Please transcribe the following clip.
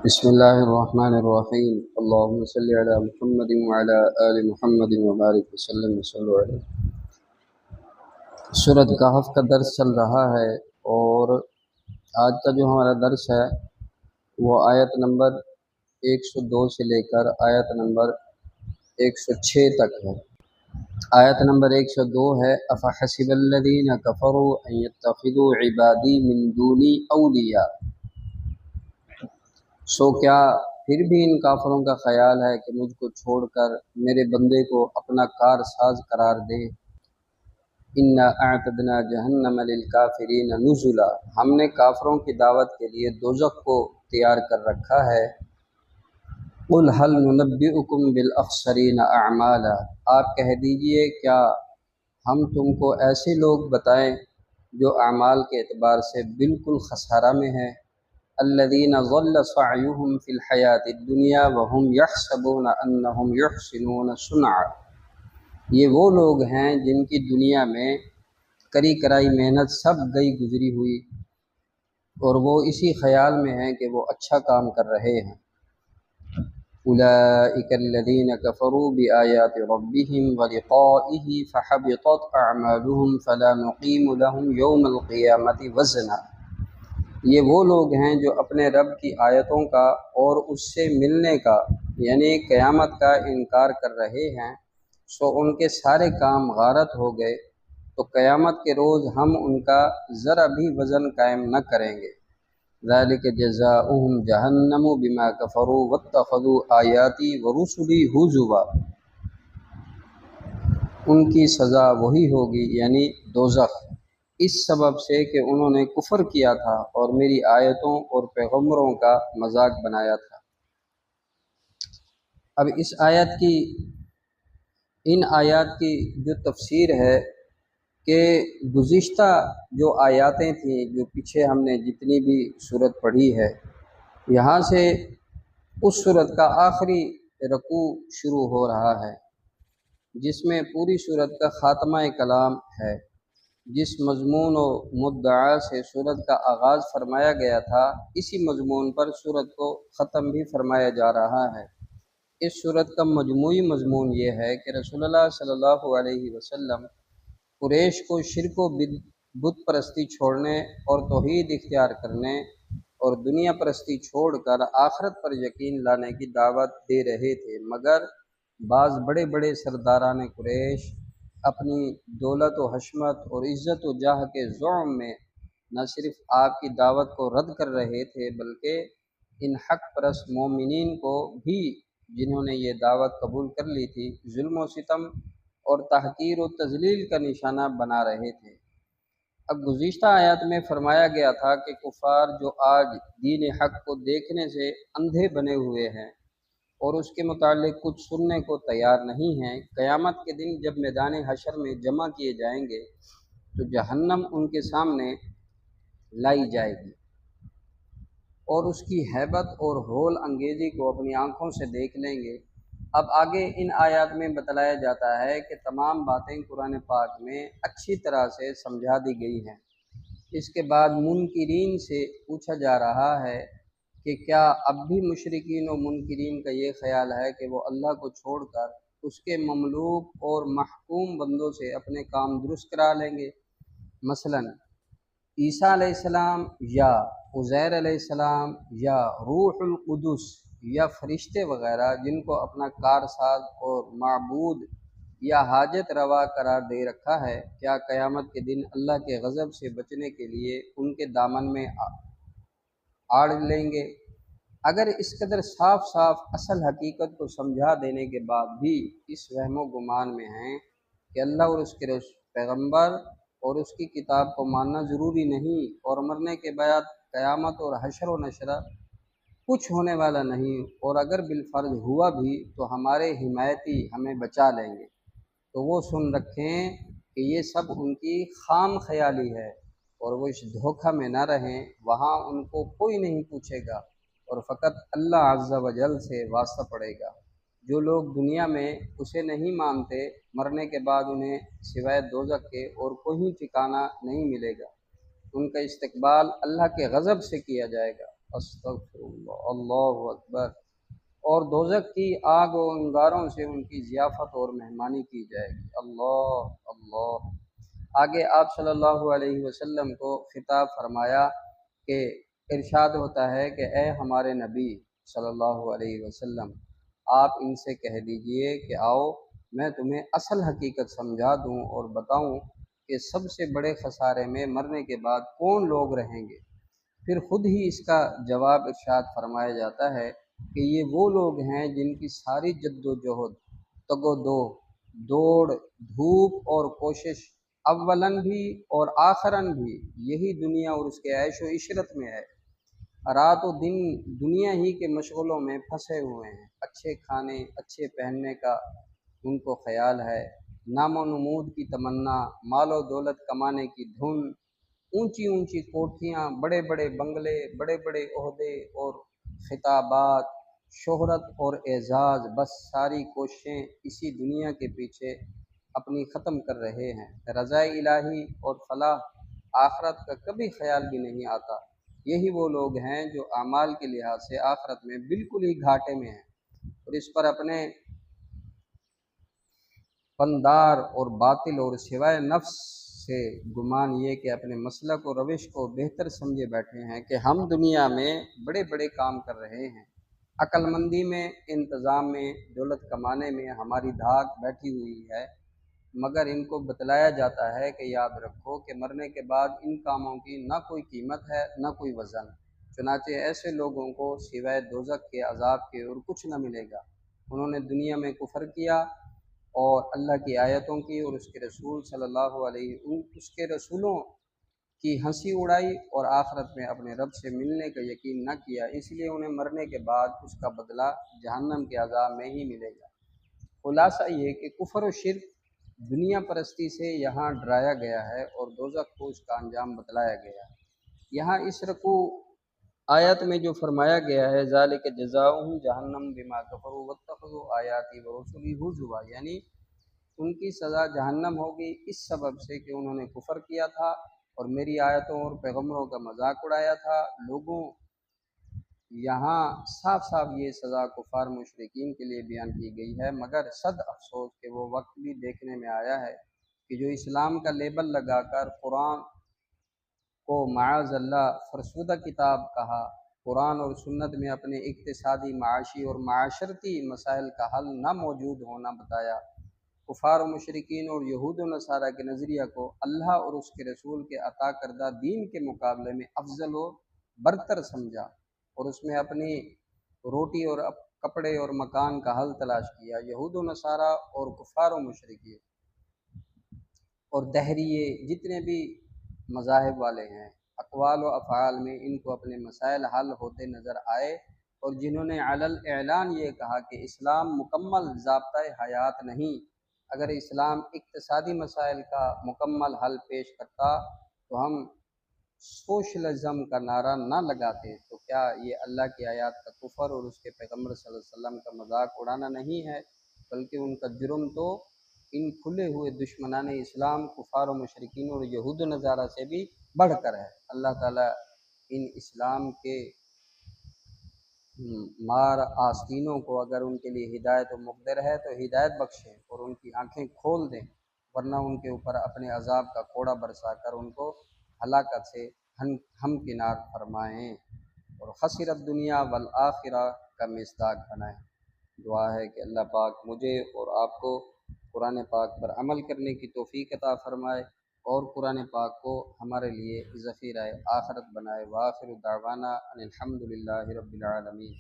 بسم اللہ الرحمن الرحیم اللہم صلی علی محمد وعلی آل محمد وبارک وسلم صلی علیہ۔ سورۃ کہف کا درس چل رہا ہے اور آج کا جو ہمارا درس ہے وہ آیت نمبر 102 سے لے کر آیت نمبر 106 تک ہے۔ آیت نمبر 102 ہے افحسب الذین کفروا ان یتخذوا عبادی من دونی اولیاء، سو کیا پھر بھی ان کافروں کا خیال ہے کہ مجھ کو چھوڑ کر میرے بندے کو اپنا کار ساز قرار دیں۔ انا اعتدنا جہنم للکافرین نزلا، ہم نے کافروں کی دعوت کے لیے دوزخ کو تیار کر رکھا ہے۔ قل هل ننبئکم بالاخسرین اعمالا، آپ کہہ دیجئے کیا ہم تم کو ایسے لوگ بتائیں جو اعمال کے اعتبار سے بالکل خسارہ میں ہے۔ الذین ضل سعیہم فی الحیات الدنیا وہم یحسبون انہم یحسنون صنعا، یہ وہ لوگ ہیں جن کی دنیا میں کری کرائی محنت سب گئی گزری ہوئی اور وہ اسی خیال میں ہیں کہ وہ اچھا کام کر رہے ہیں۔ اولئک الذین کفروا بآیات ربہم ولقائہ فحبطت اعمالہم فلا نقیم لہم یوم القیامۃ وزنا، یہ وہ لوگ ہیں جو اپنے رب کی آیتوں کا اور اس سے ملنے کا یعنی قیامت کا انکار کر رہے ہیں، سو ان کے سارے کام غارت ہو گئے، تو قیامت کے روز ہم ان کا ذرا بھی وزن قائم نہ کریں گے۔ ذالک جزاؤہم جہنم بما کفروا واتخذوا آیاتی ورسلی ہزوا، ان کی سزا وہی ہوگی یعنی دوزخ، اس سبب سے کہ انہوں نے کفر کیا تھا اور میری آیتوں اور پیغمبروں کا مذاق بنایا تھا۔ اب ان آیات کی جو تفسیر ہے کہ گزشتہ جو آیاتیں تھیں، جو پیچھے ہم نے جتنی بھی صورت پڑھی ہے، یہاں سے اس صورت کا آخری رکوع شروع ہو رہا ہے جس میں پوری صورت کا خاتمہ کلام ہے۔ جس مضمون و مدعا سے صورت کا آغاز فرمایا گیا تھا، اسی مضمون پر صورت کو ختم بھی فرمایا جا رہا ہے۔ اس صورت کا مجموعی مضمون یہ ہے کہ رسول اللہ صلی اللہ علیہ وسلم قریش کو شرک و بت پرستی چھوڑنے اور توحید اختیار کرنے اور دنیا پرستی چھوڑ کر آخرت پر یقین لانے کی دعوت دے رہے تھے، مگر بعض بڑے بڑے سرداران قریش اپنی دولت و حشمت اور عزت و جاہ کے زعم میں نہ صرف آپ کی دعوت کو رد کر رہے تھے بلکہ ان حق پرست مومنین کو بھی جنہوں نے یہ دعوت قبول کر لی تھی ظلم و ستم اور تحقیر و تذلیل کا نشانہ بنا رہے تھے۔ اب گزشتہ آیات میں فرمایا گیا تھا کہ کفار جو آج دین حق کو دیکھنے سے اندھے بنے ہوئے ہیں اور اس کے متعلق کچھ سننے کو تیار نہیں ہیں، قیامت کے دن جب میدان حشر میں جمع کیے جائیں گے تو جہنم ان کے سامنے لائی جائے گی اور اس کی ہیبت اور ہول انگیزی کو اپنی آنکھوں سے دیکھ لیں گے۔ اب آگے ان آیات میں بتلایا جاتا ہے کہ تمام باتیں قرآن پاک میں اچھی طرح سے سمجھا دی گئی ہیں۔ اس کے بعد منکرین سے پوچھا جا رہا ہے کہ کیا اب بھی مشرکین و منکرین کا یہ خیال ہے کہ وہ اللہ کو چھوڑ کر اس کے مملوک اور محکوم بندوں سے اپنے کام درست کرا لیں گے؟ مثلا عیسیٰ علیہ السلام یا عزیر علیہ السلام یا روح القدس یا فرشتے وغیرہ جن کو اپنا کارساز اور معبود یا حاجت روا قرار دے رکھا ہے، کیا قیامت کے دن اللہ کے غضب سے بچنے کے لیے ان کے دامن میں آڑ لیں گے؟ اگر اس قدر صاف صاف اصل حقیقت کو سمجھا دینے کے بعد بھی اس وہم و گمان میں ہیں کہ اللہ اور اس کے پیغمبر اور اس کی کتاب کو ماننا ضروری نہیں اور مرنے کے بعد قیامت اور حشر و نشر کچھ ہونے والا نہیں، اور اگر بالفرض ہوا بھی تو ہمارے حمایتی ہمیں بچا لیں گے، تو وہ سن رکھیں کہ یہ سب ان کی خام خیالی ہے اور وہ اس دھوکہ میں نہ رہیں۔ وہاں ان کو کوئی نہیں پوچھے گا اور فقط اللہ عز و جل سے واسطہ پڑے گا۔ جو لوگ دنیا میں اسے نہیں مانتے، مرنے کے بعد انہیں سوائے دوزخ کے اور کوئی ٹھکانہ نہیں ملے گا، ان کا استقبال اللہ کے غضب سے کیا جائے گا۔ استغفراللہ، اللہ اکبر۔ اور دوزخ کی آگ و انگاروں سے ان کی ضیافت اور مہمانی کی جائے گی، اللہ اللہ۔ آگے آپ صلی اللہ علیہ وسلم کو خطاب فرمایا کہ ارشاد ہوتا ہے کہ اے ہمارے نبی صلی اللہ علیہ وسلم، آپ ان سے کہہ دیجئے کہ آؤ میں تمہیں اصل حقیقت سمجھا دوں اور بتاؤں کہ سب سے بڑے خسارے میں مرنے کے بعد کون لوگ رہیں گے۔ پھر خود ہی اس کا جواب ارشاد فرمایا جاتا ہے کہ یہ وہ لوگ ہیں جن کی ساری جد و جہد، تگ و دو، دوڑ دھوپ اور کوشش اولن بھی اور آخرن بھی یہی دنیا اور اس کے عیش و عشرت میں ہے۔ رات و دن دنیا ہی کے مشغلوں میں پھنسے ہوئے ہیں، اچھے کھانے اچھے پہننے کا ان کو خیال ہے، نام و نمود کی تمنا، مال و دولت کمانے کی دھن، اونچی اونچی کوٹھیاں، بڑے بڑے بنگلے، بڑے بڑے عہدے اور خطابات، شہرت اور اعزاز، بس ساری کوششیں اسی دنیا کے پیچھے اپنی ختم کر رہے ہیں۔ رضا الہی اور فلاح آخرت کا کبھی خیال بھی نہیں آتا۔ یہی وہ لوگ ہیں جو اعمال کے لحاظ سے آخرت میں بالکل ہی گھاٹے میں ہیں، اور اس پر اپنے پندار اور باطل اور سوائے نفس سے گمان یہ کہ اپنے مسلک و روش کو بہتر سمجھے بیٹھے ہیں کہ ہم دنیا میں بڑے بڑے کام کر رہے ہیں، عقل مندی میں، انتظام میں، دولت کمانے میں ہماری دھاک بیٹھی ہوئی ہے، مگر ان کو بتلایا جاتا ہے کہ یاد رکھو کہ مرنے کے بعد ان کاموں کی نہ کوئی قیمت ہے نہ کوئی وزن۔ چنانچہ ایسے لوگوں کو سوائے دوزخ کے عذاب کے اور کچھ نہ ملے گا۔ انہوں نے دنیا میں کفر کیا اور اللہ کی آیتوں کی اور اس کے رسول صلی اللہ علیہ اس کے رسولوں کی ہنسی اڑائی، اور آخرت میں اپنے رب سے ملنے کا یقین نہ کیا، اس لیے انہیں مرنے کے بعد اس کا بدلہ جہنم کے عذاب میں ہی ملے گا۔ خلاصہ یہ کہ کفر و شرک دنیا پرستی سے یہاں ڈرایا گیا ہے اور دوزخ کو اس کا انجام بتلایا گیا ہے۔ یہاں اس رکوع آیت میں جو فرمایا گیا ہے ذالک جزاؤہم جہنم بما کفروا واتخذوا آیاتی ورسلی ہزوا، یعنی ان کی سزا جہنم ہوگی اس سبب سے کہ انہوں نے کفر کیا تھا اور میری آیتوں اور پیغمبروں کا مذاق اڑایا تھا۔ لوگوں یہاں صاف صاف یہ سزا کفار مشرکین کے لیے بیان کی گئی ہے، مگر صد افسوس کہ وہ وقت بھی دیکھنے میں آیا ہے کہ جو اسلام کا لیبل لگا کر قرآن کو معاذ اللہ فرسودہ کتاب کہا، قرآن اور سنت میں اپنے اقتصادی، معاشی اور معاشرتی مسائل کا حل نہ موجود ہونا بتایا، کفار و مشرکین اور یہود و نصارہ کے نظریہ کو اللہ اور اس کے رسول کے عطا کردہ دین کے مقابلے میں افضل و برتر سمجھا، اور اس میں اپنی روٹی اور کپڑے اور مکان کا حل تلاش کیا۔ یہود و نصارہ اور کفار و مشرکین اور دہریے جتنے بھی مذاہب والے ہیں، اقوال و افعال میں ان کو اپنے مسائل حل ہوتے نظر آئے، اور جنہوں نے علی الاعلان یہ کہا کہ اسلام مکمل ضابطۂ حیات نہیں، اگر اسلام اقتصادی مسائل کا مکمل حل پیش کرتا تو ہم سوشلزم کا نعرہ نہ لگاتے، تو کیا یہ اللہ کی آیات کا کفر اور اس کے پیغمبر صلی اللہ علیہ وسلم کا مذاق اڑانا نہیں ہے؟ بلکہ ان کا جرم تو ان کھلے ہوئے دشمنان اسلام، کفار و مشرکین اور یہود و نصارہ سے بھی بڑھ کر ہے۔ اللہ تعالیٰ ان اسلام کے مار آستینوں کو اگر ان کے لیے ہدایت و مقدر ہے تو ہدایت بخشیں اور ان کی آنکھیں کھول دیں، ورنہ ان کے اوپر اپنے عذاب کا کوڑا برسا کر ان کو ہلاکت سے ہمکنار فرمائیں اور خسرت دنیا والآخرہ کا مصداق بنائیں۔ دعا ہے کہ اللہ پاک مجھے اور آپ کو قرآن پاک پر عمل کرنے کی توفیق عطا فرمائے اور قرآن پاک کو ہمارے لیے ذخیرہ آخرت بنائے۔ وآخر دعوانا ان الحمد للہ رب العالمین۔